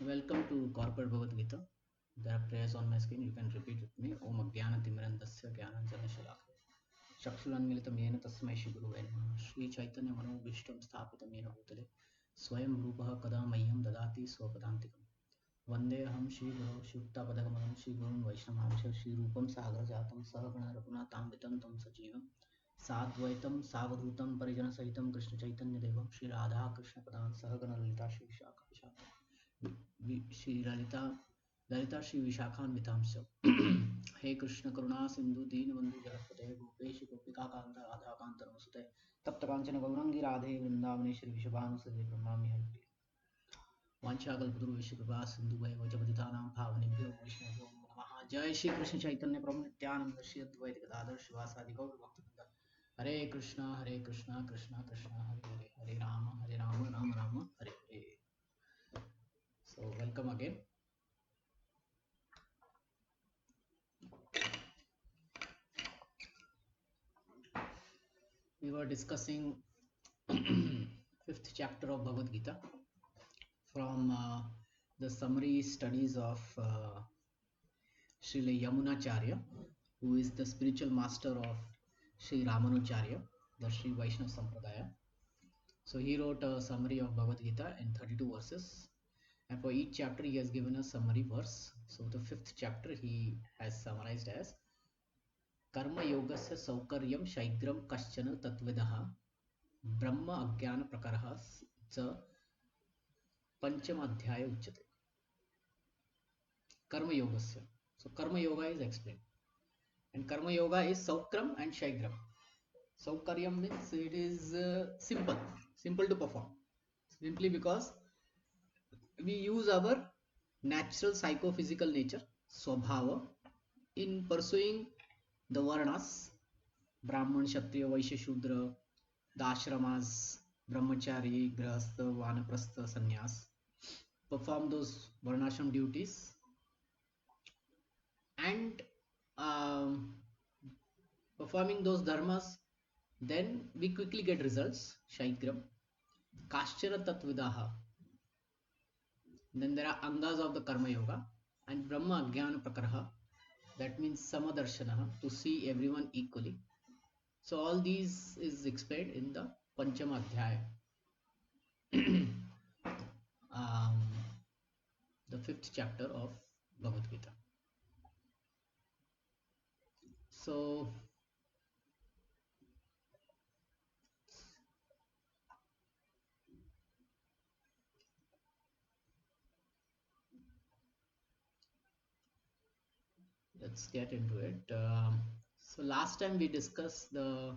Welcome to Corporate Bhagavad Gita. There are prayers on my screen. You can repeat with me. Om Agyana Timirandasya Gyananjana Shalakaya. Chakshulanmilitam Yena Tasmai Shri Guruve Namaha. Shri Chaitanya Manobhishtam Sthapitam Yena Bhutale. Swayam Rupaha Kada Mahyam Dadati Swapadantikam. Vande Aham Shri Guru Shuktapadagamanam Shri Gurun Vaishnavamsha Shri Rupam Sagar Jatam Sahagana Raghunathan Vitam Tam Sajivam Sadvaitam Savadhutam Parijana Sahitam Krishna Chaitanya Devam Shri Radha Krishna Padan Sahagana Lalita Shri Vishakha Shri Lalita Shri Vishakhan Vitamsa He Krishna Karuna Sindhu Deen Bandhu Jagatpate Gopesh Gopika Kanta Radha Kanta Namasute Tapta Kanchana Gaurangi Radhe Vrindavane Shri Vishabhanu Sade Brahmami Hari वांछाकल्पतरु विश्वकृपा Sindhu वैवजपतितानां पावनेभ्यो वैष्णवेभ्यो नमः जय श्री कृष्ण चैतन्य प्रभु नित्यानंद श्री अद्वैत गदाधर शिवासादि गौर भक्तवृंद हरे Krishna Krishna Krishna Hare Hare Hare Ram Ram Ram Hare Hare. So welcome again. We were discussing fifth chapter of Bhagavad Gita from the summary studies of Srila Yamunacharya, who is the spiritual master of Sri Ramanujacharya, the Sri Vaishnava Sampradaya. So he wrote a summary of Bhagavad Gita in 32 verses, and for each chapter he has given a summary verse. So the fifth chapter he has summarized as Karma Yogasya Saukaryam Shaigram Kaschana Tatvidaha Brahma Ajnana Prakaraha Cha Pancham Adhyaya Uchyate. Karma Yogasya. So Karma Yoga is explained. And Karma Yoga is Saukram and Shaigram. Saukaryam means it is simple to perform. Simply because we use our natural psychophysical nature, Swabhava, in pursuing the Varnas, Brahman, Kshatriya, Vaishya, Shudra, the ashramas, Brahmachari, Grahastha, Vanaprastha, Sannyas, perform those Varnashram duties, and um, performing those dharmas, then we quickly get results. Shaigram, Kaschara Tatvidaha. Then there are Angas of the Karma Yoga and Brahma Ajnana Prakaraha. That means Sama-darshinah, to see everyone equally. So all these is explained in the Panchama Adhyaya, the fifth chapter of Bhagavad Gita. So let's get into it. So last time we discussed the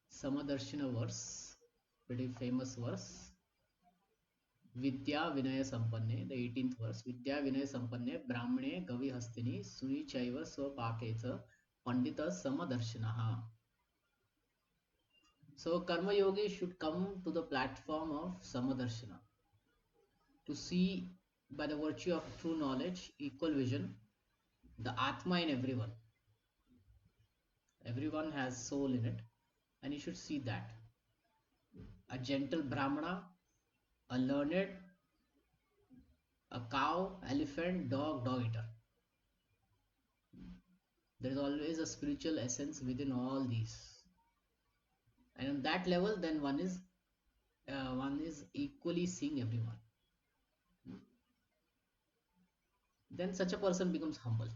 Sama-darshinah verse, pretty famous verse. Vidya Vinaya Sampanne, the 18th verse. Vidya Vinaya Sampanne, Brahmane Gavi Hastini, Suni Chaiva Swapakecha, Pandita Sama-darshinaha. So Karma Yogi should come to the platform of Sama-darshina to see by the virtue of true knowledge, equal vision, the Atma in everyone. Everyone has soul in it, and you should see that. A gentle Brahmana, a learned, a cow, elephant, dog eater. There is always a spiritual essence within all these, and on that level, then one is equally seeing everyone. Then such a person becomes humble.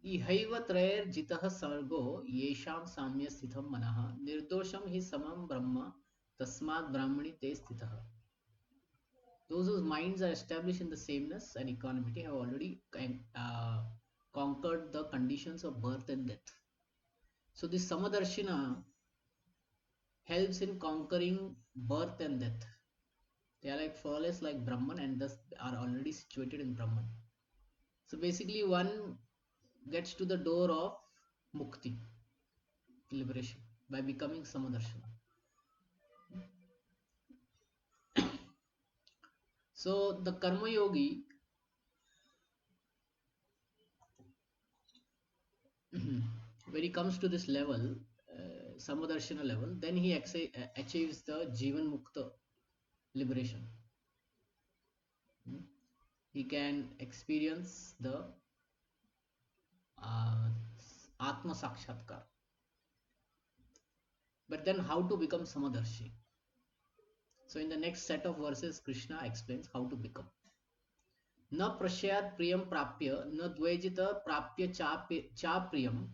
इहैव त्रयैर्जितः सर्गो येषां साम्य स्थितं मनः निर्दोषं हि समं ब्रह्म तस्मात् ब्राह्मणि ते स्थितः. Those whose minds are established in the sameness and equanimity have already conquered the conditions of birth and death. So this Sama-darshina helps in conquering birth and death. They are like flawless like Brahman and thus are already situated in Brahman. So basically one gets to the door of mukti, liberation, by becoming Sama-darshina. So the Karma Yogi when he comes to this level, Sama-darshina level, then he achieves the Jivan Mukta liberation. he can experience the uh, Atma Sakshatkar. But then how to become Samadarshi? So in the next set of verses, Krishna explains how to become. न प्रश्यात प्रियम प्राप्य न द्वैजित प्राप्य चा प्रियम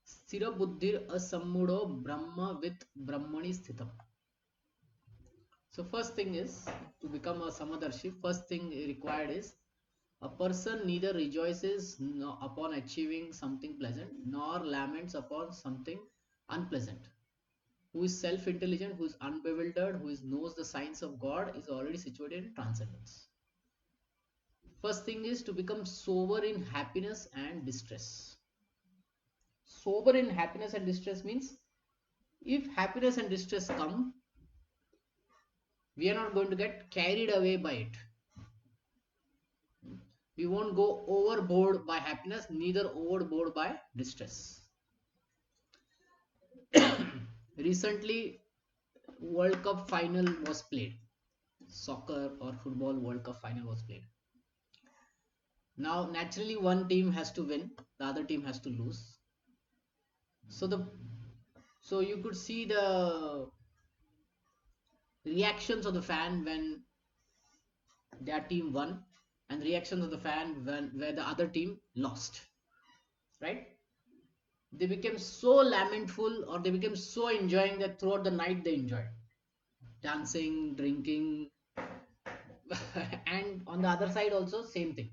स्थिर बुद्धिर असम्मूढ़ो ब्रह्मवित् ब्रह्मणि स्थितम. So first thing is to become a Samadarshi. First thing required is a person neither rejoices upon achieving something pleasant nor laments upon something unpleasant. Who is self-intelligent, who is unbewildered, who knows the signs of God, is already situated in transcendence. First thing is to become sober in happiness and distress. Sober in happiness and distress means if happiness and distress come, we are not going to get carried away by it. We won't go overboard by happiness, neither overboard by distress. Recently, World Cup final was played. Soccer or football World Cup final was played. Now, naturally, one team has to win, the other team has to lose. So you could see the reactions of the fan when their team won, and reactions of the fan when where the other team lost. Right? They became so lamentful, or they became so enjoying that throughout the night they enjoyed dancing, drinking, and on the other side also same thing.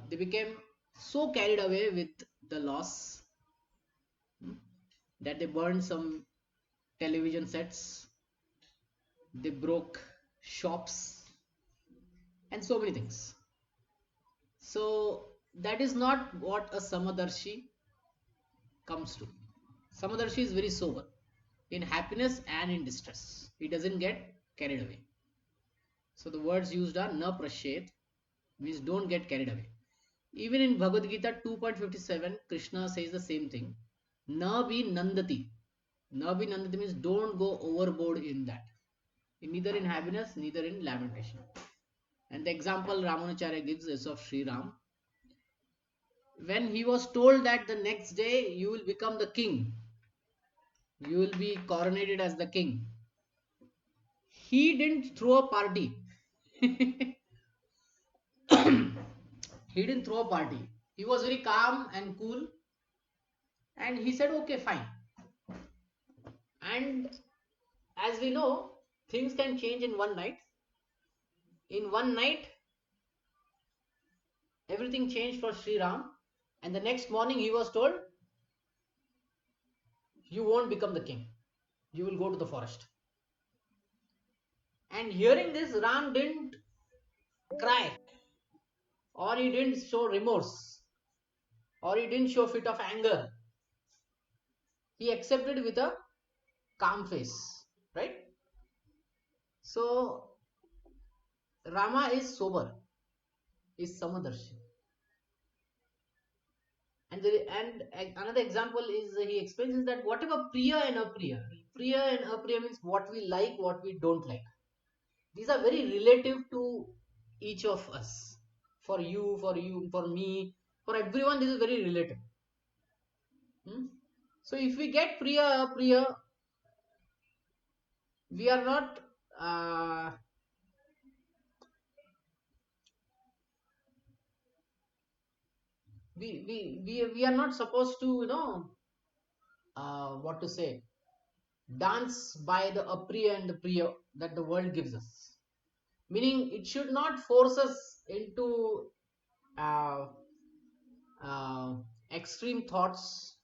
They became so carried away with the loss, hmm, that they burned some television sets, they broke shops, and so many things. So that is not what a Samadarshi comes to. Samadarshi is very sober in happiness and in distress. He doesn't get carried away. So the words used are na prashet, means don't get carried away. Even in Bhagavad Gita 2.57, Krishna says the same thing. Na bi nandati. Na bi nandati means don't go overboard in that. Neither in happiness, neither in lamentation. And the example Ramanacharya gives is of Sri Ram. When he was told that the next day you will become the king, you will be coronated as the king, he didn't throw a party. He didn't throw a party. He was very calm and cool, and he said, okay, fine. And as we know, things can change in one night. In one night, everything changed for Sri Ram, and the next morning he was told, you won't become the king, you will go to the forest. And hearing this, Ram didn't cry, or he didn't show remorse, or he didn't show fit of anger. He accepted with a calm face, right? So Rama is sober, is Samadarshi. And another example is he explains that whatever Priya and Apriya, Priya and Apriya means what we like, what we don't like. These are very relative to each of us. For you, for me, for everyone, this is very relative. So if we get Priya, Apriya, we are not we are not supposed to what to say, dance by the apriya and the priya that the world gives us, meaning it should not force us into uh, uh, extreme thoughts,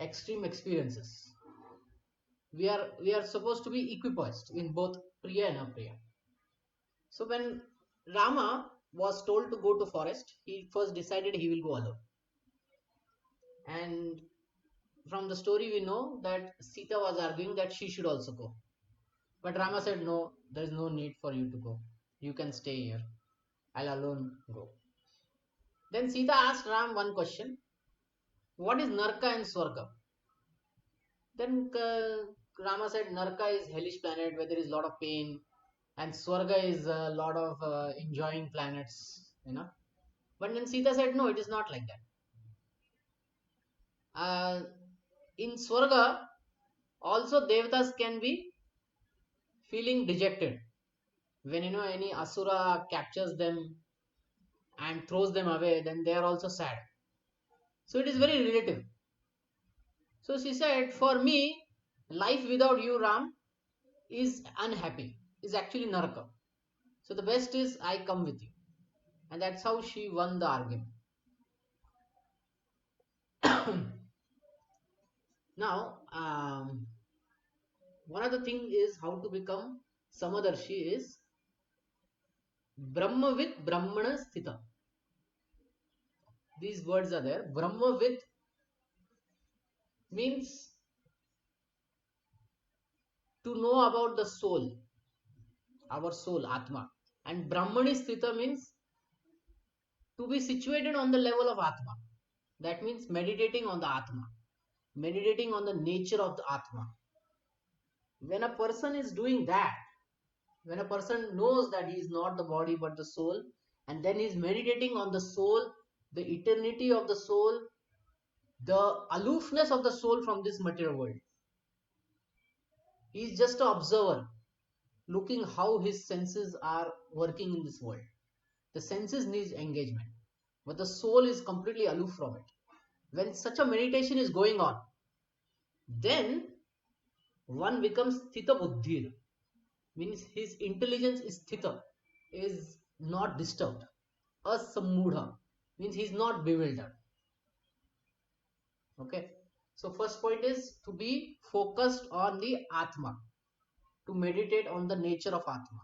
extreme experiences. We are supposed to be equipoised in both priya and apriya. So when Rama was told to go to forest, he first decided he will go alone. And from the story we know that Sita was arguing that she should also go. But Rama said, no, there is no need for you to go. You can stay here. I'll alone go. Then Sita asked Ram one question. What is Narka and Swarga? Then Rama said, Narka is hellish planet where there is a lot of pain and Swarga is a lot of enjoying planets, you know. But then Sita said, no, it is not like that. In Swarga, also Devatas can be feeling dejected when any Asura captures them and throws them away. Then they are also sad. So it is very relative. So she said, for me, life without you, Ram, is unhappy. Is actually naraka. So the best is I come with you, and that's how she won the argument. Now, one of the thing is how to become Samadarshi is Brahmavit Brahmana Sthita. These words are there. Brahmavit means to know about the soul, our soul, Atma. And Brahmani Sthita means to be situated on the level of Atma. That means meditating on the Atma, meditating on the nature of the Atma. When a person is doing that, when a person knows that he is not the body but the soul, and then he is meditating on the soul, the eternity of the soul, the aloofness of the soul from this material world. He is just an observer, looking how his senses are working in this world. The senses need engagement, but the soul is completely aloof from it. When such a meditation is going on, then one becomes sthita buddhir, means his intelligence is sthita, is not disturbed. Asammudha means he is not bewildered. Okay, so first point is to be focused on the Atma, to meditate on the nature of Atma.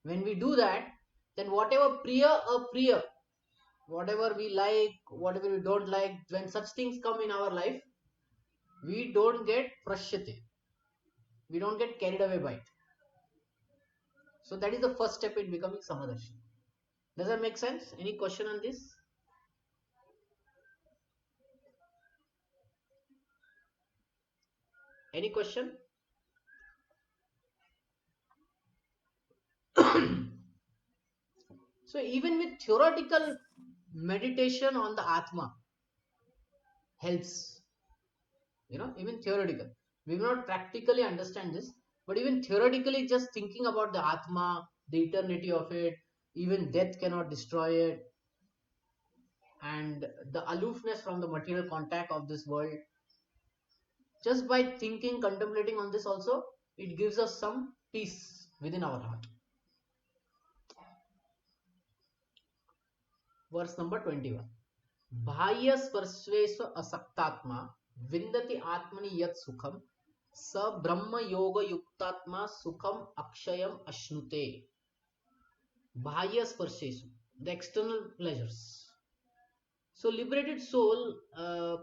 When we do that, then whatever priya apriya, whatever we like, whatever we don't like, when such things come in our life, we don't get prashyate, we don't get carried away by it. So that is the first step in becoming Samadarshi. Does that make sense? Any question on this? Any question? So even with theoretical meditation on the Atma helps, even theoretical. We will not practically understand this, but even theoretically just thinking about the Atma, the eternity of it, even death cannot destroy it, and the aloofness from the material contact of this world, just by thinking, contemplating on this also, it gives us some peace within our heart. Verse number 21. Bhaya sparshvesva asaktatma vindati atmani yat sukham sa brahma yoga yuktatma sukham akshayam ashnute. Bhaya sparsheshu, the external pleasures. So liberated soul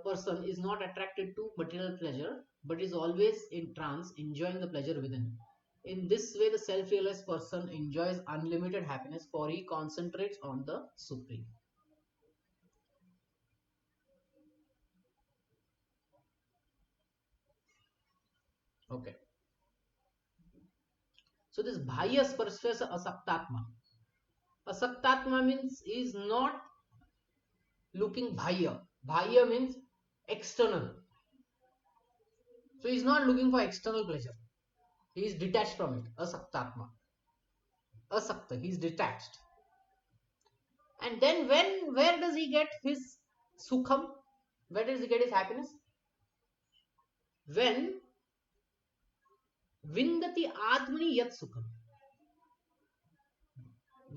person is not attracted to material pleasure, but is always in trance, enjoying the pleasure within. In this way, the self-realized person enjoys unlimited happiness, for he concentrates on the Supreme. Okay. So this bhaya sparshvesa asaktatma. Asaktatma means he is not looking bhaya. Bhaya means external. So he is not looking for external pleasure. He is detached from it. Asaktatma. Asakta. He is detached. And then where does he get his sukham? Where does he get his happiness? When vindati atmani yat sukham.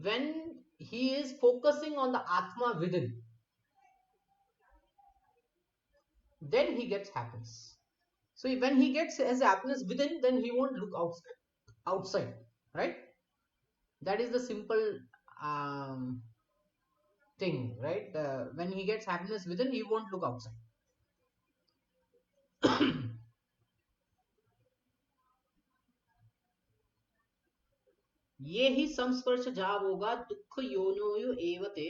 When he is focusing on the Atma within, then he gets happiness. So when he gets his happiness within, then he won't look outside, right? That is the simple thing, right? When he gets happiness within, he won't look outside. ये ही संस्पर्श जावोगा दुख YONO एवते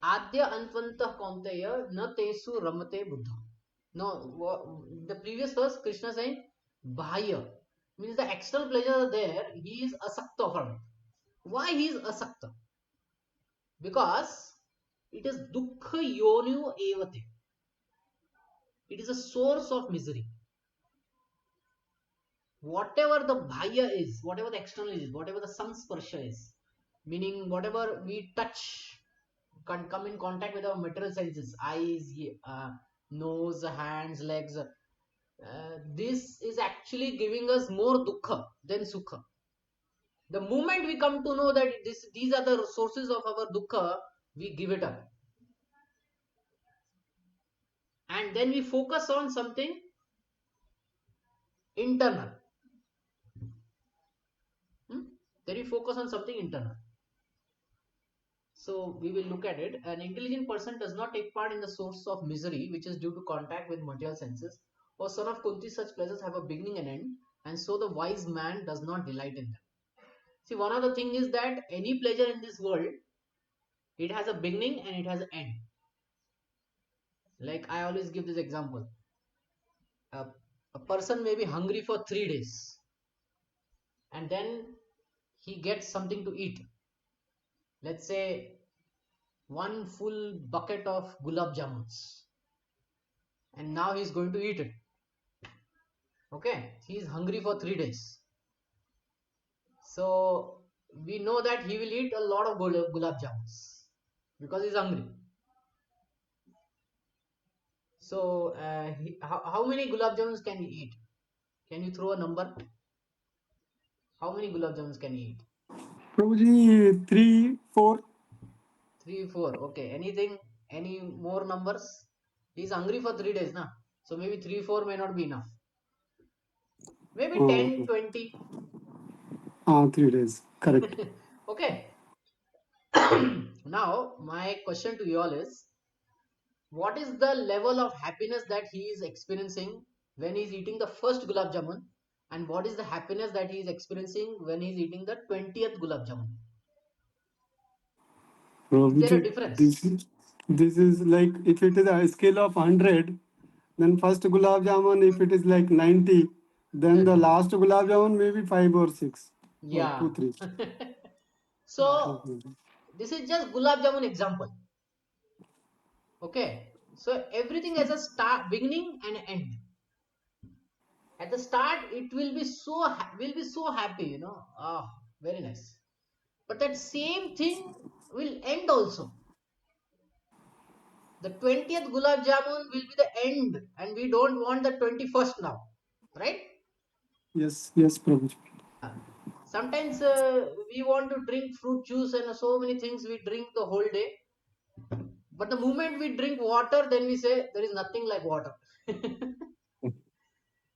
आद्य अंतवंतः कौन्तेय न तेसु रमते Buddha. No, the previous verse Krishna saying Bhaya. Means the external pleasure there, he is asakta from it. Why he is asakta? Because it is dukkha yonu evate. It is a source of misery. Whatever the bhaya is, whatever the external is, whatever the samsparsha is, meaning whatever we touch, can come in contact with our material senses, eyes, nose, hands, legs. This is actually giving us more dukkha than sukha. The moment we come to know that these are the sources of our dukkha, we give it up. And then we focus on something internal. Hmm? Then we focus on something internal. So we will look at it. An intelligent person does not take part in the source of misery, which is due to contact with material senses. O son of Kunti, such pleasures have a beginning and end, and so the wise man does not delight in them. See, one of the thing is that any pleasure in this world, it has a beginning and it has an end. Like I always give this example. A person may be hungry for 3 days, and then he gets something to eat. Let's say one full bucket of gulab jamuns, and now he's going to eat it. Okay, he is hungry for 3 days, so we know that he will eat a lot of gulab jamuns because he's hungry. So how many gulab jamuns can he eat? Can you throw a number? How many gulab jamuns can he eat? Probably three, four. 3, 4. Okay. Anything? Any more numbers? He's hungry for 3 days, na? So maybe 3, 4 may not be enough. Maybe 10, Oh, 20. 3 days. Correct. Okay. Now, my question to you all is, what is the level of happiness that he is experiencing when he's eating the first gulab jamun? And what is the happiness that he is experiencing when he's eating the 20th gulab jamun? Is there a Probably difference? this is like if it is a scale of 100, then first gulab jamun, if it is like 90, then the last gulab jamun maybe 5 or 6 or Yeah. 2, 3. So, this is just gulab jamun example. Okay, so everything has a start, beginning and end. At the start it will be will be so happy, ah, very nice, but that same thing will end also. The 20th gulab jamun will be the end, and we don't want the 21st now, right? Yes, yes, Prabhuji. Yeah. Sometimes we want to drink fruit juice and so many things we drink the whole day, but the moment we drink water, then we say there is nothing like water.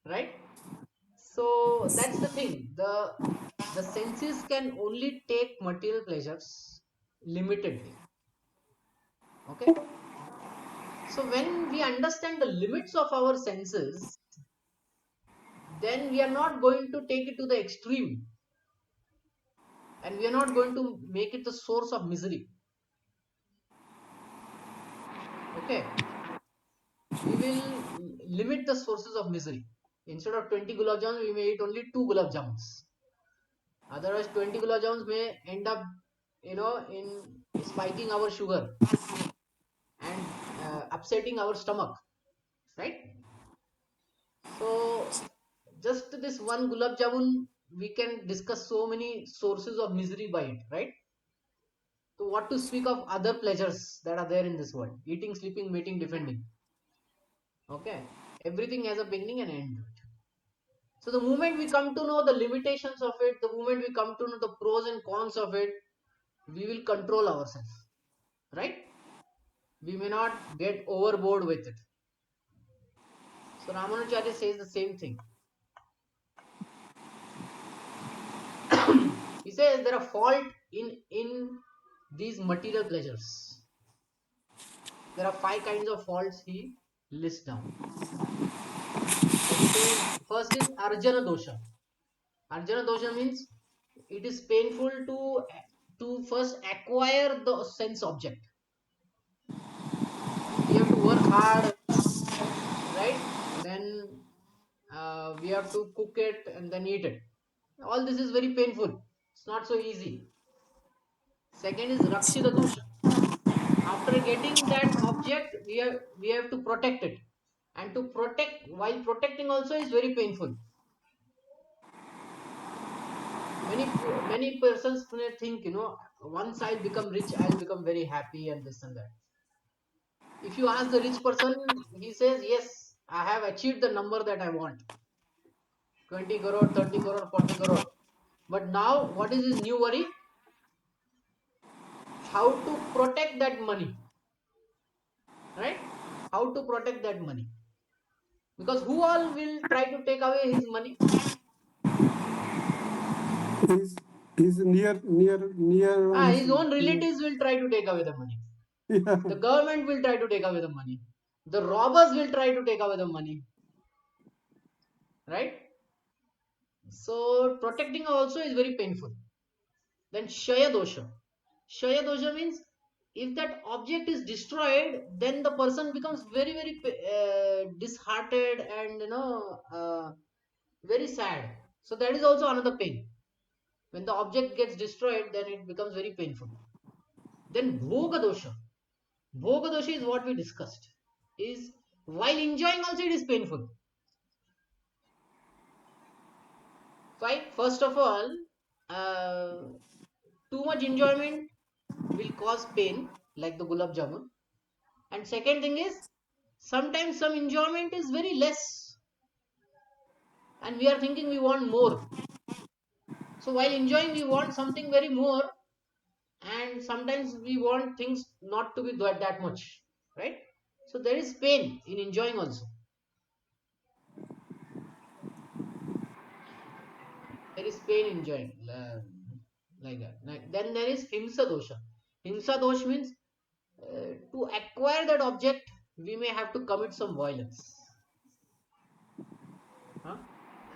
Right? So that's the thing. The senses can only take material pleasures limitedly. Okay. So when we understand the limits of our senses, then we are not going to take it to the extreme, and we are not going to make it the source of misery. Okay. We will limit the sources of misery. Instead of 20 gulab jamuns, we may eat only 2 gulab jamuns. Otherwise, 20 gulab jamuns may end up, in spiking our sugar and upsetting our stomach, right? So just this one gulab jamun, we can discuss so many sources of misery by it, right? So what to speak of other pleasures that are there in this world? Eating, sleeping, mating, defending. Okay, everything has a beginning and end. So the moment we come to know the limitations of it, the moment we come to know the pros and cons of it, we will control ourselves, right? We may not get overboard with it. So Ramanujacharya says the same thing. He says there are fault in these material pleasures. There are 5 kinds of faults he lists down. So he says first is Arjana dosha. Arjana dosha means it is painful to first acquire the sense object. We have to work hard, right? Then We have to cook it and then eat it. All this is very painful. It's not so easy. Second is Rakshita dosha. After getting that object, we have to protect it. And to protect, while protecting also is very painful. Many persons may think, once I'll become rich, I'll become very happy and this and that. If you ask the rich person, he says, yes, I have achieved the number that I want, 20 crore, 30 crore, 40 crore. But now, what is his new worry? How to protect that money, right? How to protect that money? Because who all will try to take away his money? His his near His ones. own Yeah. relatives will try to take away the money. Yeah. The government will try to take away the money. The robbers will try to take away the money, right? So protecting also is very painful. Then Shaya dosha. Shaya dosha means if that object is destroyed, then the person becomes very, very disheartened and very sad. So that is also another pain. When the object gets destroyed, then it becomes very painful. Then Bhoga dosha. Bhoga dosha is what we discussed. Is while enjoying also it is painful. Fine. First of all, uh, too much enjoyment will cause pain, like the gulab jamun. And second thing is, sometimes some enjoyment is very less, and we are thinking we want more. So while enjoying, we want something very more, and sometimes we want things not to be that much, right? So there is pain in enjoying also. There is pain in enjoying, like that. Then there is himsa dosha. Himsa dosha means to acquire that object, we may have to commit some violence. Huh?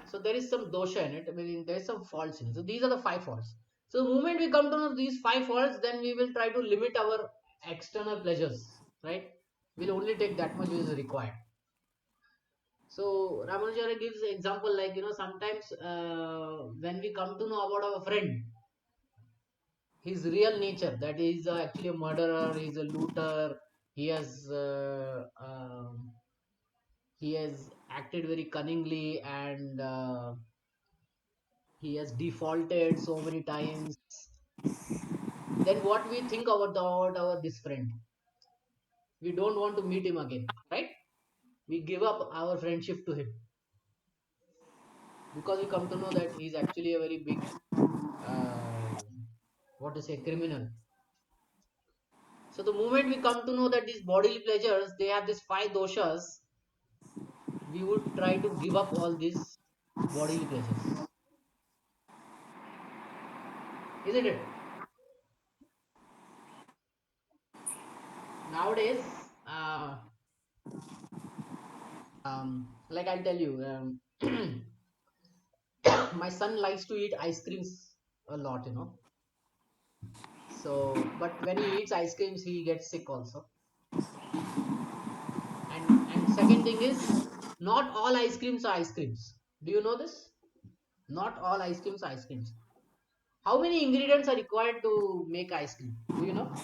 So there is some dosha in it. I mean, there is some faults in it. So these are the five faults. So the moment we come to know these five faults, then we will try to limit our external pleasures, right? We'll only take that much which is required. So Ramanujara gives an example like, sometimes when we come to know about our friend, his real nature, that is actually a murderer, he's a looter, he has he has acted very cunningly, and he has defaulted so many times. Then what we think about our this friend, we don't want to meet him again, right? We give up our friendship to him because we come to know that he's actually a very big uh, what to say, criminal. So the moment we come to know that these bodily pleasures, they have these five doshas, we would try to give up all these bodily pleasures, isn't it? Nowadays, like I'll tell you, my son likes to eat ice creams a lot, so but when he eats ice creams he gets sick also. And second thing is, not all ice creams are ice creams. Do you know this? Not all ice creams are ice creams. How many ingredients are required to make ice cream? Do you know?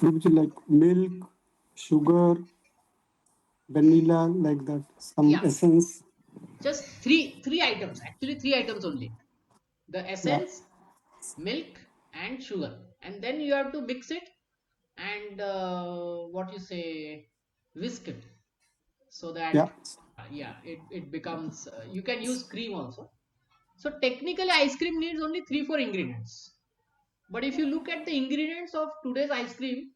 Which is like milk, sugar, vanilla, like that. Some Yeah, essence. just three items, actually three items only: the Yeah. essence, milk, and sugar. And then you have to mix it and what you say, whisk it, so Yeah. that yeah, it becomes you can use cream also. So technically ice cream needs only 3 4 ingredients, but if you look at the ingredients of today's ice cream,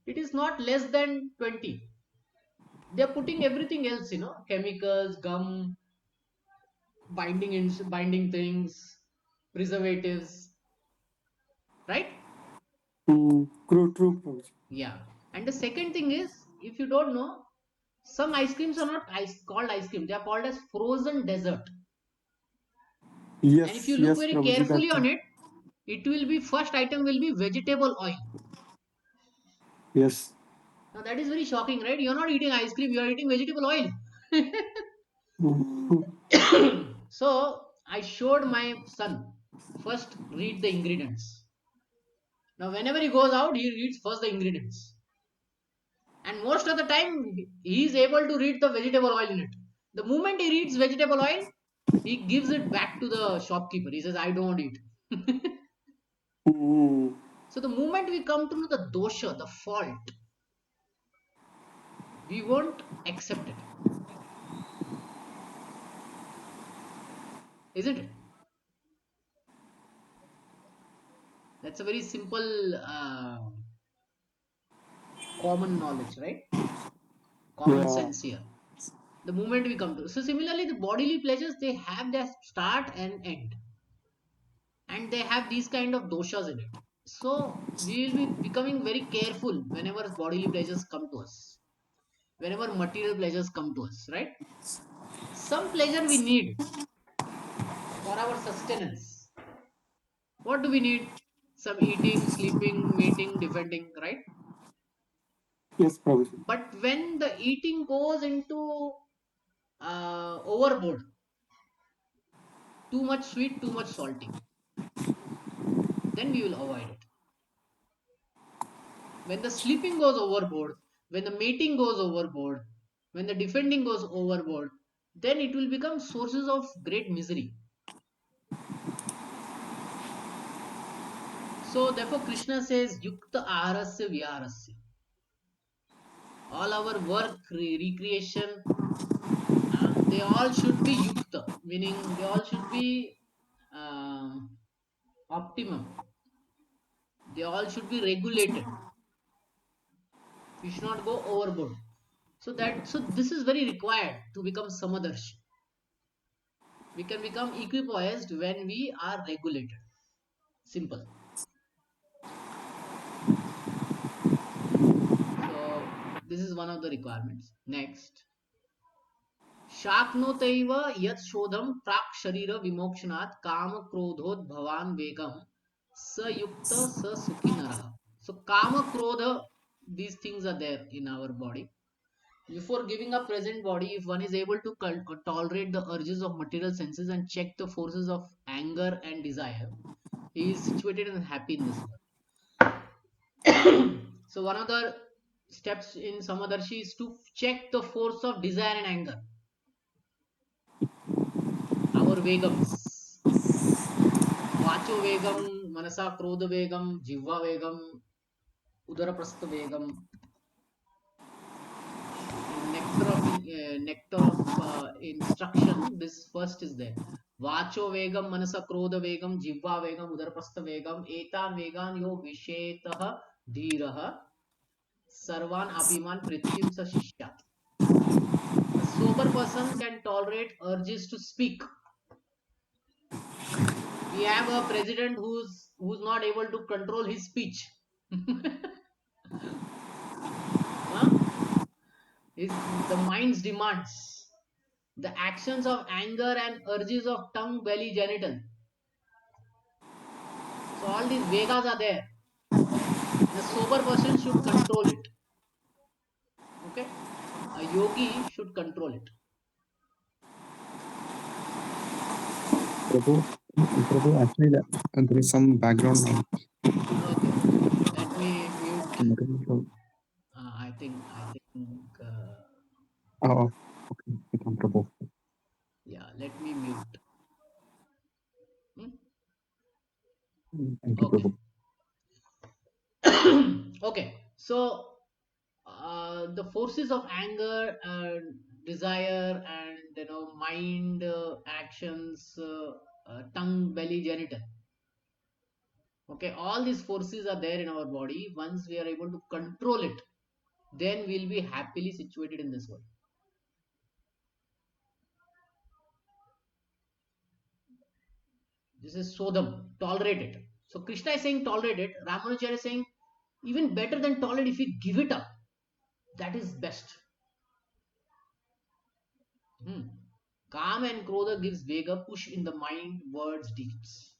it is not less than 20. They're putting everything else, chemicals, gum, binding things, preservatives, right? True. Yeah. And the second thing is, if you don't know, some ice creams are not called ice cream, they are called as frozen dessert. And if you look Yes, very Prabhuji, carefully that on thing. it, it will be, first item will be vegetable oil. Yes. Now that is very shocking, right? You're not eating ice cream, you're eating vegetable oil. So I showed my son, first read the ingredients. Now whenever he goes out, he reads first the ingredients. And most of the time, he is able to read the vegetable oil in it. The moment he reads vegetable oil, he gives it back to the shopkeeper. He says, I don't eat. Mm. So the moment we come to know the dosha, the fault, we won't accept it, isn't it? That's a very simple common knowledge, right? Common Yeah. sense here. The moment we come to, so similarly, the bodily pleasures, they have their start and end, and they have these kind of doshas in it. So we will be becoming very careful whenever bodily pleasures come to us, whenever material pleasures come to us, right? Some pleasure we need for our sustenance. What do we need? Some eating, sleeping, mating, defending, right? Yes, Prabhuji. But when the eating goes into overboard, too much sweet, too much salty, then we will avoid it. When the sleeping goes overboard, when the mating goes overboard, when the defending goes overboard, then it will become sources of great misery. So therefore Krishna says yukta aharasya viharasya. All our work, recreation, they all should be yukta, meaning they all should be uh, optimum. They all should be regulated. We should not go overboard. So this is very required to become Samadarshi. We can become equipoised when we are regulated. Simple. So this is one of the requirements. Next, शाक्नोतैव यत् शोधम प्राक् शरीर विमोक्षणात् काम क्रोधोद भवान वेगम स युक्त स सुखी नरः. So kama krodha, these things are there in our body. Before giving up present body, if one is able to tolerate the urges of material senses and check the forces of anger and desire, he is situated and happy in this world. So one of the steps in Samadarshi is to check the force of desire and anger, our vegams. Vacho vegam, manasa krodha vegam, jivva vegam, udara vegam. In nectar of instruction, this first is there. Vacho vegam, manasa krodha vegam, jivva vegam, udara vegam, etan vegan yo vishetah dhiraha sarvan apiman prithvim sa shishyat. A sober person can tolerate urges to speak. We have a president who's not able to control his speech. Huh? The mind's demands, the actions of anger and urges of tongue, belly, genital. So all these vegas are there, and a sober person should control it. Okay, a yogi should control it. Prabhu, Prabhu, actually, there is some background noise. Okay, let me mute. I think. Oh, okay. Become Prabhu. Yeah, let me mute. Hmm? Thank you, Okay. Prabhu. Okay, so the forces of anger, desire, and mind, actions, tongue, belly, genital. Okay, all these forces are there in our body. Once we are able to control it, then we'll be happily situated in this world. This is sodam, tolerate it. So Krishna is saying tolerate it. Ramanujacharya is saying even better than tolerate, if we give it up, that is best. Hmm. Calm and Krodha gives Vega, push in the mind, words, deeds.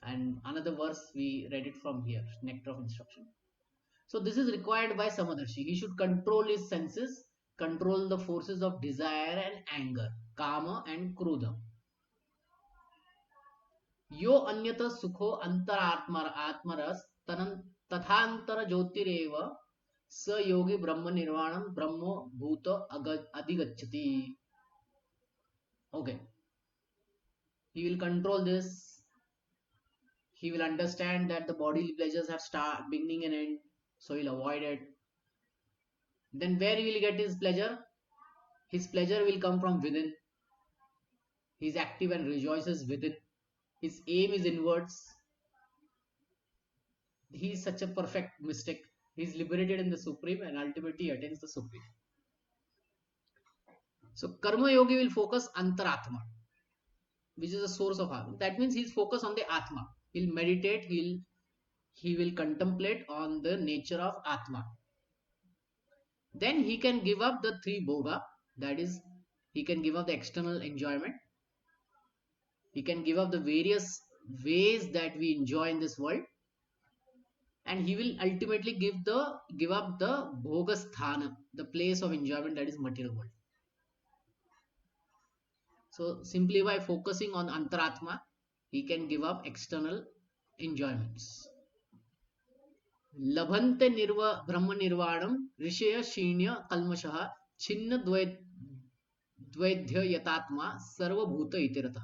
And another verse we read it from here, nectar of instruction. So this is required by Samadarshi. He should control his senses, control the forces of desire and anger, kama and krodha. यो अन्यत सुखो अंतर आत्मरस तथांतर ज्योतिरेव स योगी ब्रह्म निर्वाणम ब्रह्मो भूत अधिगच्छति. Okay, he will control this. He will understand that the bodily pleasures have start beginning and end, so he'll avoid it. Then where he will get his pleasure? His pleasure will come from within. He is active and rejoices within. His aim is inwards. He is such a perfect mystic. He is liberated in the Supreme and ultimately attains the Supreme. So Karma Yogi will focus Antaratma, which is the source of Atma. That means he is focused on the Atma. He'll meditate, he will contemplate on the nature of Atma. Then he can give up the three bhoga, that is, he can give up the external enjoyment. He can give up the various ways that we enjoy in this world, and he will ultimately give up the bhoga sthana, the place of enjoyment, that is material world. So simply by focusing on Antaratma, he can give up external enjoyments. Labhante brahma nirvanam rishaya shinya kalmashaha chinna dvaidhya yatatma sarva bhuta itirata.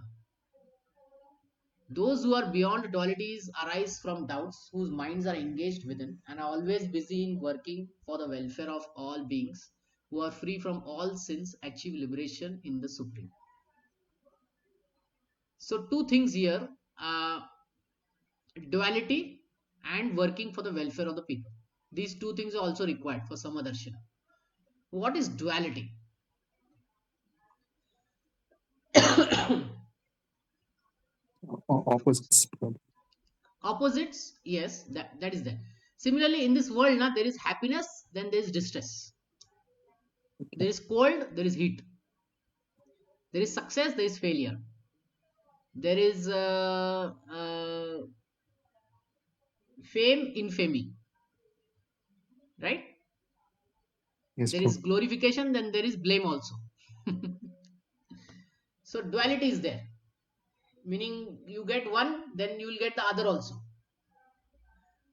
Those who are beyond dualities arise from doubts, whose minds are engaged within and are always busy in working for the welfare of all beings, who are free from all sins, achieve liberation in the Supreme. So two things here, duality and working for the welfare of the people. These two things are also required for Sama-darshinah. What is duality? Opposites. Opposites, yes, that is there. Similarly, in this world, there is happiness, then there is distress. There is cold, there is heat. There is success, there is failure. There is fame, infamy. Right? Yes, There bro. is glorification, then there is blame also. So duality is there. Meaning you get one, then you will get the other also.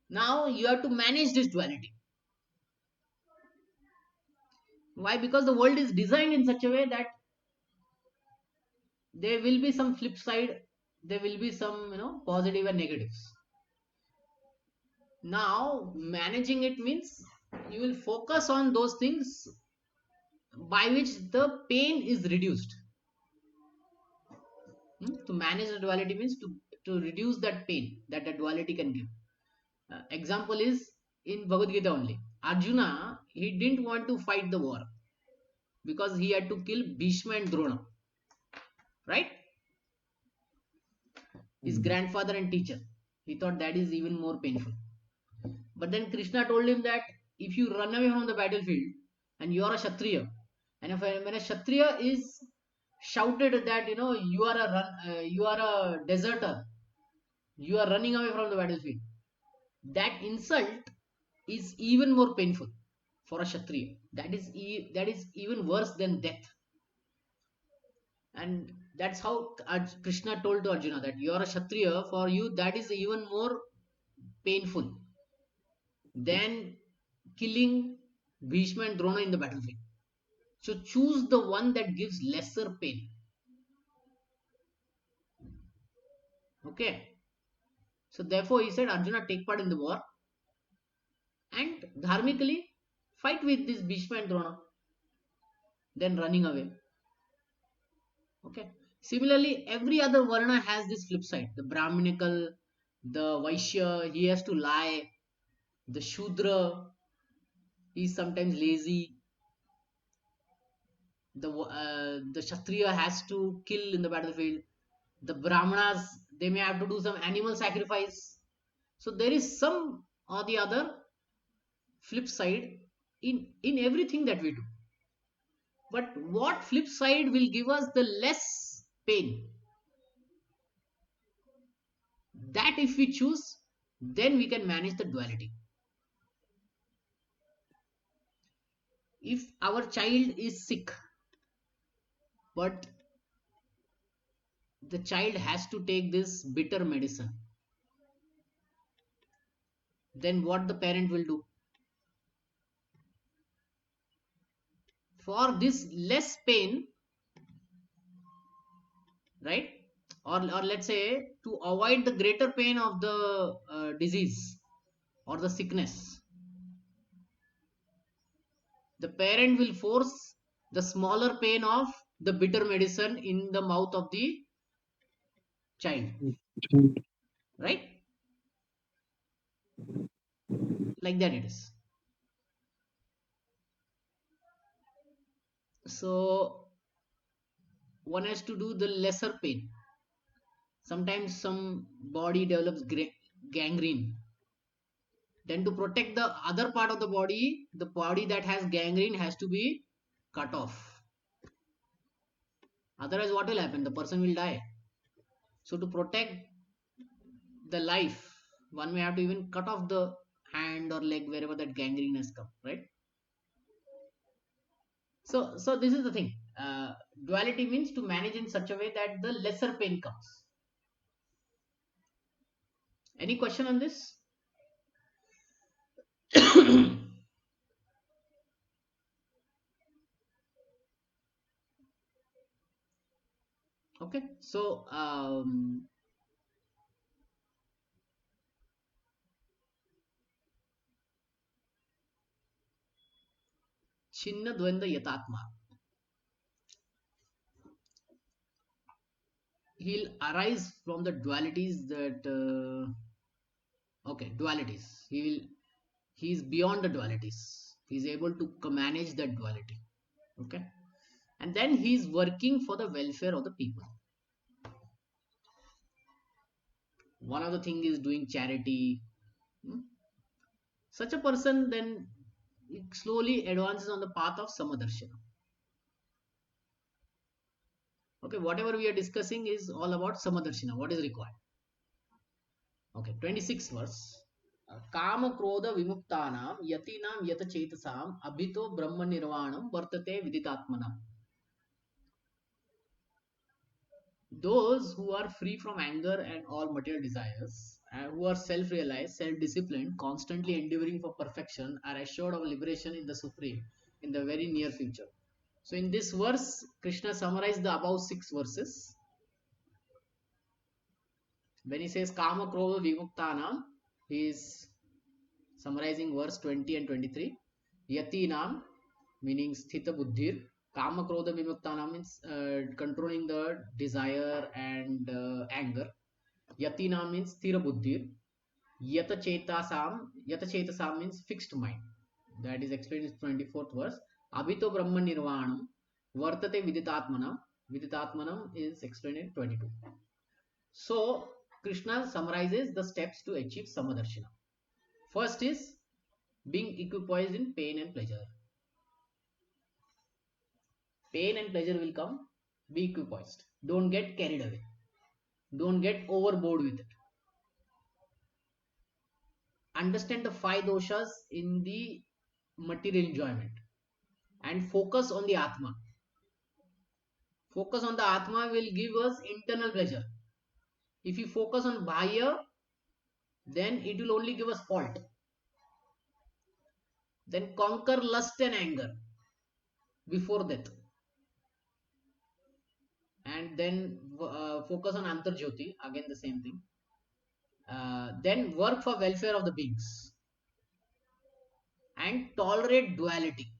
Now you have to manage this duality. Why? Because the world is designed in such a way that there will be some flip side, there will be some positive and negatives. Now managing it means you will focus on those things by which the pain is reduced. To manage the duality means to reduce that pain that the duality can give. Example is in Bhagavad Gita only. Arjuna, he didn't want to fight the war because he had to kill Bhishma and Drona, right? His grandfather and teacher. He thought that is even more painful. But then Krishna told him that if you run away from the battlefield and you are a Kshatriya, and when a Kshatriya is shouted that you are a deserter, you are running away from the battlefield, that insult is even more painful for a Kshatriya. That is even worse than death. And that's how Krishna told to Arjuna that you are a Kshatriya, for you that is even more painful than killing Bhishma and Drona in the battlefield. So choose the one that gives lesser pain. Okay. So therefore he said, Arjuna, take part in the war and dharmically fight with this Bhishma and Drona, then running away. Okay. Similarly, every other varna has this flip side. The Brahminical, the Vaishya, he has to lie. The Shudra, he is sometimes lazy. The Kshatriya has to kill in the battlefield. The Brahmanas, they may have to do some animal sacrifice. So there is some or the other flip side in everything that we do. But what flip side will give us the less pain? That if we choose, then we can manage the duality. If our child is sick, but the child has to take this bitter medicine, then what the parent will do? For this less pain, right? Or let's say to avoid the greater pain of the disease or the sickness, the parent will force the smaller pain of the bitter medicine in the mouth of the child, right? Like that it is. So one has to do the lesser pain. Sometimes some body develops gangrene, then to protect the other part of the body that has gangrene has to be cut off. Otherwise what will happen? The person will die. So to protect the life, one may have to even cut off the hand or leg wherever that gangrene has come, right? So this is the thing. Duality means to manage in such a way that the lesser pain comes. Any question on this? Okay, so Chinna Dvanda Yatatma. He'll arise from the dualities that okay, dualities. He's beyond the dualities. He's able to manage that duality. Okay. And then he's working for the welfare of the people. One of the thing is doing charity. Such a person then slowly advances on the path of Sama-darshinah. Okay, whatever we are discussing is all about Sama-darshinah. What is required? Okay, 26th verse. Kama krodha vimuktanam yatinam yata chetasam abhito brahma nirvanam vartate viditatmanam. Those who are free from anger and all material desires, who are self-realized, self-disciplined, constantly endeavoring for perfection, are assured of liberation in the Supreme in the very near future. So in this verse, Krishna summarized the above 6 verses. When he says Kama Krodha Vimuktanam, he is summarizing verse 20 and 23. Yatinam, meaning Sthita Buddhir. Kama Krodha Vimuktanam means controlling the desire and anger. Yatinam means Sthira Buddhir. Yata Chetasam means fixed mind. That is explained in 24th verse. Abhito Brahma Nirvanam Vartate Viditatmanam. Viditatmanam is explained in 22. So Krishna summarizes the steps to achieve Sama-darshinah. First is being equipoised in pain and pleasure. Pain and pleasure will come. Be equipoised. Don't get carried away. Don't get overboard with it. Understand the 5 doshas in the material enjoyment and focus on the Atma. Focus on the Atma will give us internal pleasure. If you focus on Bahya, then it will only give us fault. Then conquer lust and anger before death. And then focus on Antarjyoti, again the same thing. Then work for welfare of the beings. And tolerate duality.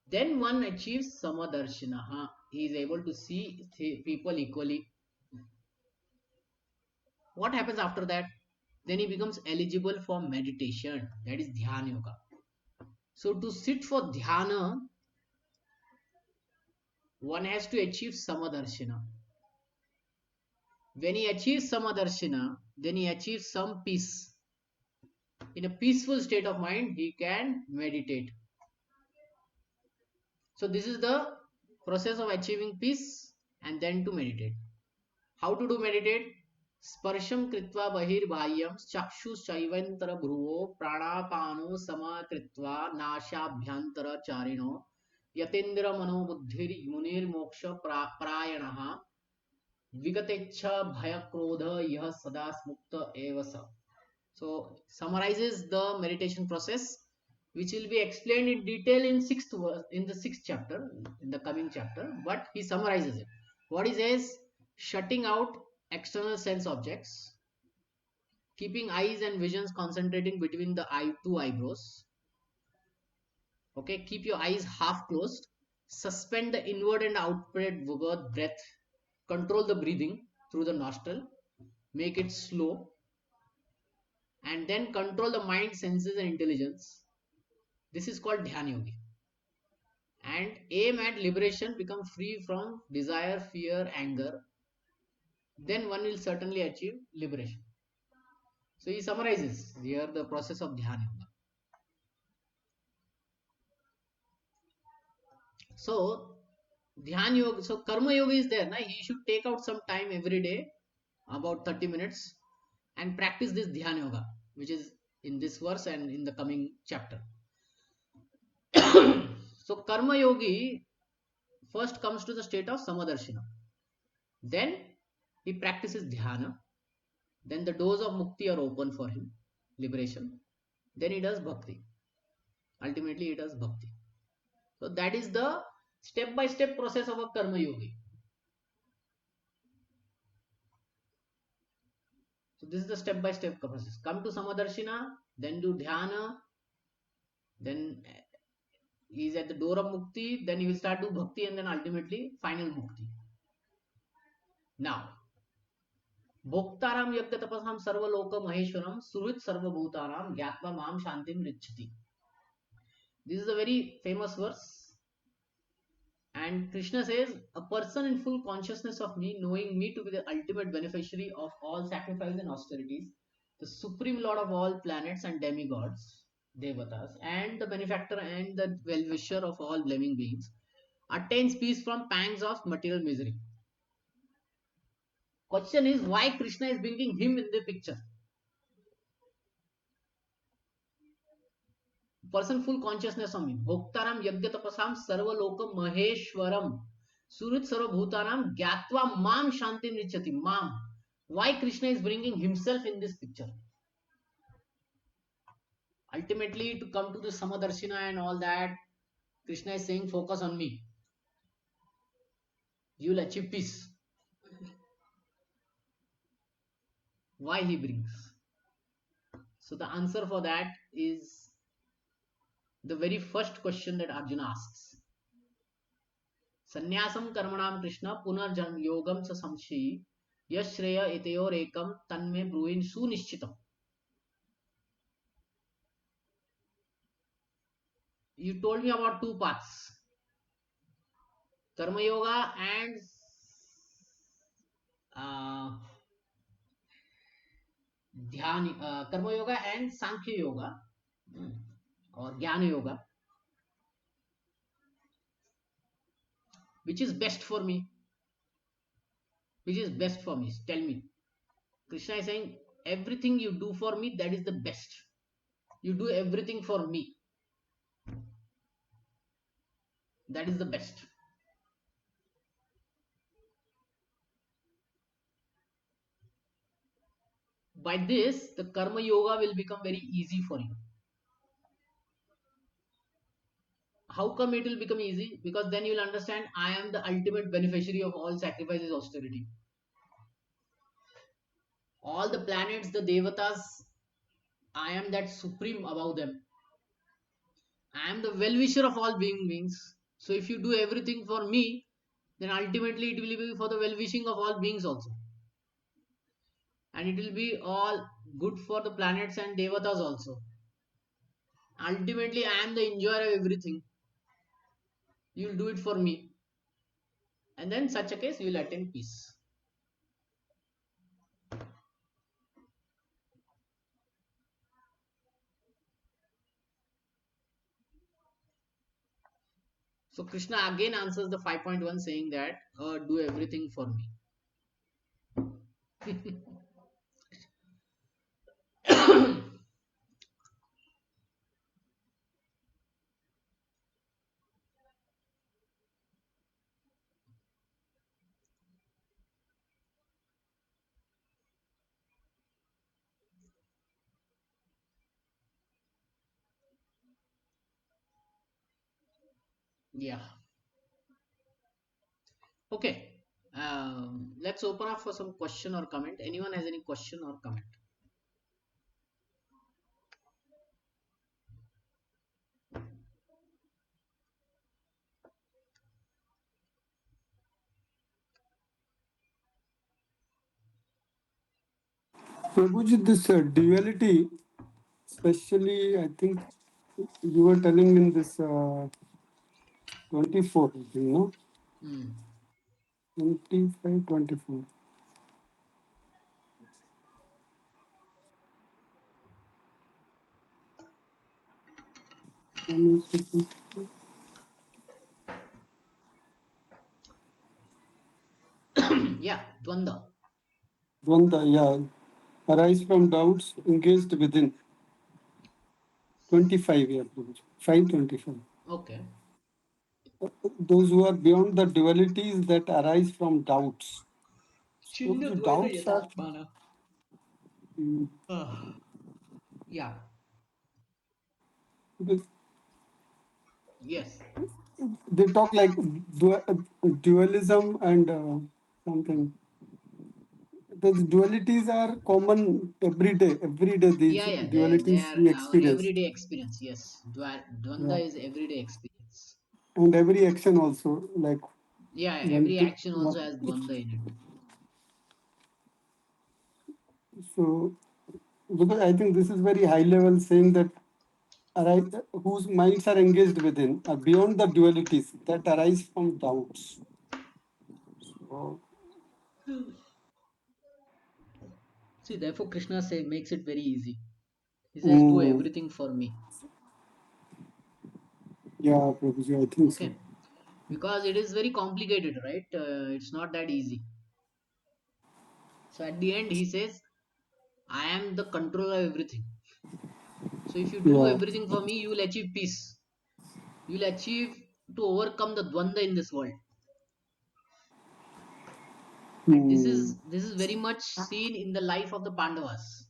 Then one achieves Sama-darshinah. He is able to see people equally. What happens after that? Then he becomes eligible for meditation. That is Dhyana Yoga. So to sit for Dhyana, one has to achieve Sama-darshinah. When he achieves Sama-darshinah, then he achieves some peace. In a peaceful state of mind, he can meditate. So this is the process of achieving peace and then to meditate. How to do meditate? स्पर्शं कृत्वा बहिर्बाह्यं चक्षुश्चैवन्तर भ्रुवो प्राणापानो समाकृत्वा नाशाभ्यन्तरचारिणो यतेन्द्र मनोबुद्धिर्मुनिर्मोक्ष प्रायणः विगतेच्छ भय क्रोध यह सदा मुक्त एव स. So summarizes the meditation process, which will be explained in detail in the sixth chapter, in the coming chapter. But he summarizes it. What he says: shutting out external sense objects, keeping eyes and visions concentrating between the two eyebrows. Okay, keep your eyes half closed. Suspend the inward and outward breath. Control the breathing through the nostril. Make it slow. And then control the mind, senses, and intelligence. This is called Dhyan Yogi. And aim at liberation, become free from desire, fear, anger. Then one will certainly achieve liberation. So he summarizes here the process of Dhyan Yoga. So Dhyan Yoga, so Karma Yoga is there. Na? He should take out some time every day, about 30 minutes, and practice this Dhyan Yoga, which is in this verse and in the coming chapter. So Karma Yogi first comes to the state of Sama-darshinah. Then he practices Dhyana. Then the doors of Mukti are open for him, liberation. Then he does Bhakti. Ultimately he does Bhakti. So that is the step-by-step process of a Karma Yogi. So this is the step-by-step process. Come to Sama-darshinah, then do Dhyana, then he is at the door of Mukti, then he will start to Bhakti, and then ultimately final Mukti. Now, Bhoktaram yagya tapasam sarvaloka maheshwaram surit sarvabhutaram gyatva mam shantim richati. This is a very famous verse. And Krishna says, a person in full consciousness of me, knowing me to be the ultimate beneficiary of all sacrifice and austerities, the supreme lord of all planets and demigods, devatas, and the benefactor and the well-wisher of all living beings, attains peace from pangs of material misery. Question is, why Krishna is bringing him in the picture? Person full consciousness of me. Bhoktaram yagya tapasam sarvaloka maheshwaram surit sarvabhutanam gyatva mam shantim richati. Mam. Why Krishna is bringing himself in this picture? Ultimately, to come to the Sama-darshinah and all that, Krishna is saying, focus on me. You will achieve peace. Why he brings? So the answer for that is the very first question that Arjuna asks. Sannyasam karmanam Krishna punarjan yogam sa samshi yashreya itayor ekam tanme bruin sunishchitam. You told me about two paths, Karma Yoga and Karma Yoga and Sankhya Yoga or Jnana Yoga. Which is best for me? Which is best for me? Tell me. Krishna is saying, everything you do for me, that is the best. You do everything for me. That is the best. By this, the Karma Yoga will become very easy for you. How come it will become easy? Because then you will understand, I am the ultimate beneficiary of all sacrifices, austerity. All the planets, the devatas, I am that supreme above them. I am the well-wisher of all beings. So if you do everything for me, then ultimately it will be for the well-wishing of all beings also. And it will be all good for the planets and devatas also. Ultimately, I am the enjoyer of everything. You will do it for me. And then in such a case, you will attain peace. So Krishna again answers the 5.1 saying that do everything for me. Yeah. Okay. Let's open up for some question or comment. Anyone has any question or comment? Prabhuji, this duality, especially, I think you were telling in this 24, you know, Hmm. 25, 24. Yeah, Dwanda. Dvanda, yeah, arise from doubts engaged within 25 years, 525. Okay. Those who are beyond the dualities that arise from doubts. So Chinna the Dvaita doubts are, Yatatmana. mm, Yeah. they Yes. they talk like dualism and something. The dualities are common every day. Every day, these Yeah, yeah. They dualities are we our experience. everyday experience. Yes. Yeah. Dvanda is everyday experience. And every action also, like Yeah, when every to, action also has Dvanda in it. so because I think this is very high level saying that arise, whose minds are engaged within are beyond the dualities that arise from doubts. So, See, therefore, Krishna makes it very easy. He says, "Do mm, everything for me." yeah, Prabhuji, I think so. Okay, because it is very complicated, right? It's not that easy. So at the end, he says, "I am the controller of everything. So if you do Yeah. everything for me, you will achieve peace. You will achieve to overcome the dvanda in this world." And Mm, this is very much seen in the life of the Pandavas.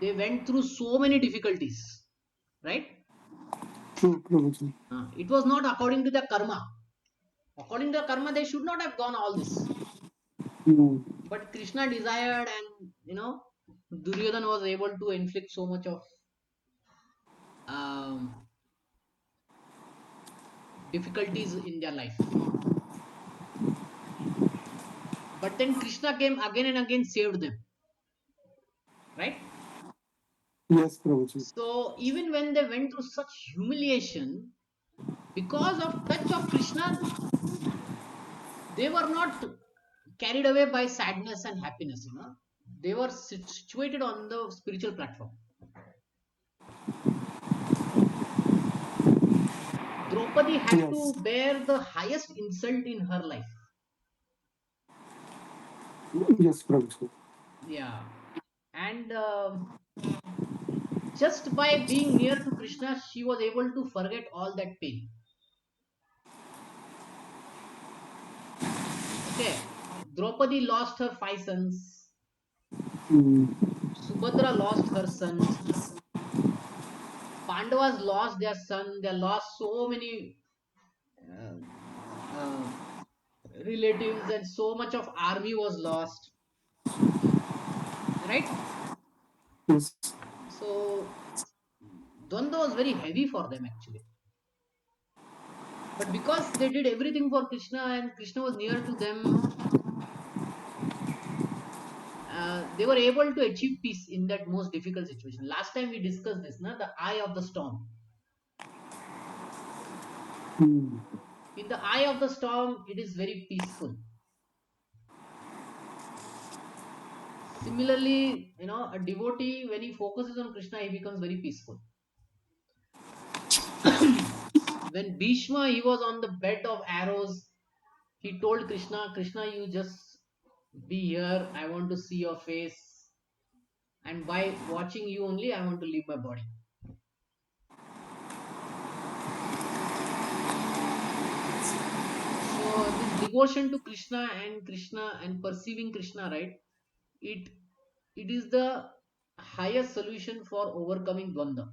They went through so many difficulties, right? true, Prabhuji. It was not according to their karma. According to their karma, they should not have gone all this. Mm, But Krishna desired, and Duryodhana was able to inflict so much of um, difficulties in their life. But then Krishna came again and again, saved them, right? yes, Prabhuji. So even when they went through such humiliation, because of touch of Krishna, they were not carried away by sadness and happiness. They were situated on the spiritual platform. Draupadi had Yes, to bear the highest insult in her life. yes, Prabhuji. Yeah. And just by being near to Krishna, she was able to forget all that pain. Okay. Draupadi lost her 5 sons. Mm, Subhadra lost her son. Pandavas lost their son. They lost so many uh, uh, relatives, and so much of army was lost. Right? yes, So Dwanda was very heavy for them actually. But because they did everything for Krishna and Krishna was near to them, they were able to achieve peace in that most difficult situation. Last time we discussed this, the eye of the storm. mm, In the eye of the storm, it is very peaceful. Similarly, a devotee, when he focuses on Krishna, he becomes very peaceful. When Bhishma, he was on the bed of arrows, he told Krishna, "Krishna, you just Be here, I want to see your face, and by watching you only, I want to leave my body. So this devotion to Krishna and perceiving Krishna, right? It it is the highest solution for overcoming dvanda.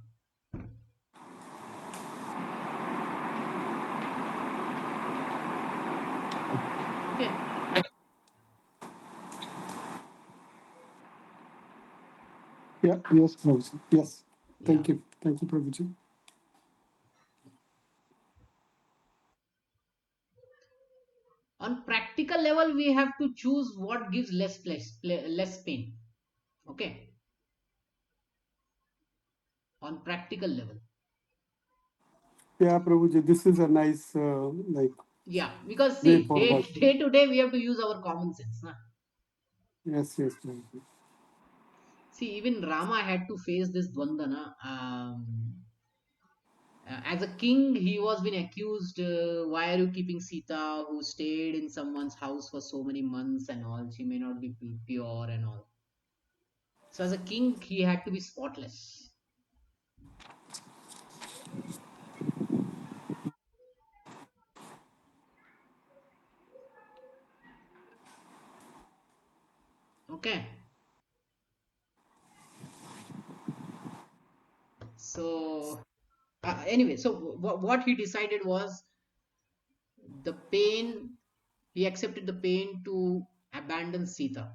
Okay. Yeah, yes, Prabhuji. Yes. Yeah. Thank you. Thank you, Prabhuji. On practical level, we have to choose what gives less pain. Okay. On practical level. Yeah, Prabhuji, this is a nice Yeah, because way see, forward. day to day we have to use our common sense. Na? Yes, yes, Prabhuji. See, even Rama had to face this dvanda. Na? As a king, he was been accused. Why are you keeping Sita, who stayed in someone's house for so many months and all? She may not be pure and all. So, as a king, he had to be spotless. Okay. So, anyway, so what he decided was the pain. He accepted the pain to abandon Sita,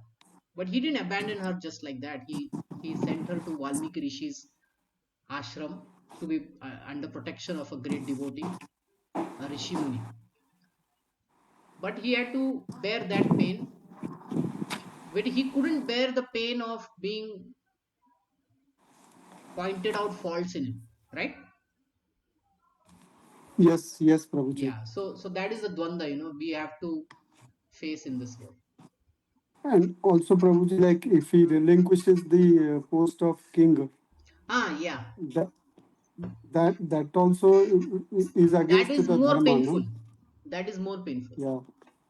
but he didn't abandon her just like that. He sent her to Valmiki Rishi's ashram to be under protection of a great devotee, a Rishi Muni. But he had to bear that pain. But he couldn't bear the pain of being pointed out faults in him, right? Yes, yes, Prabhuji. Yeah. So that is the dvanda, we have to face in this world. And also, Prabhuji, like if he relinquishes the post of king, Yeah. that that also is That against is the more dharma, painful. no? That is more painful. Yeah,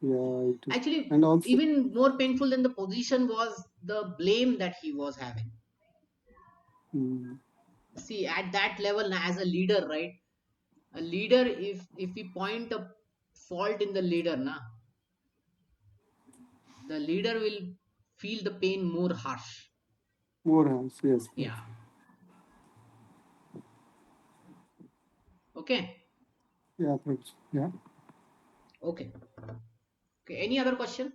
yeah, it is. Actually, And also, even more painful than the position was the blame that he was having. mm, See, at that level, as a leader, right? A leader, if we point a fault in the leader, the leader will feel the pain more harsh. more hands, yes, yes. Yeah. Okay. Yeah, Prabhuji. Yeah. Okay. Okay. Any other question?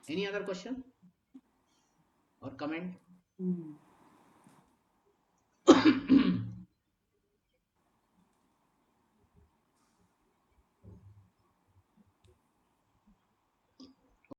Any other question or comment?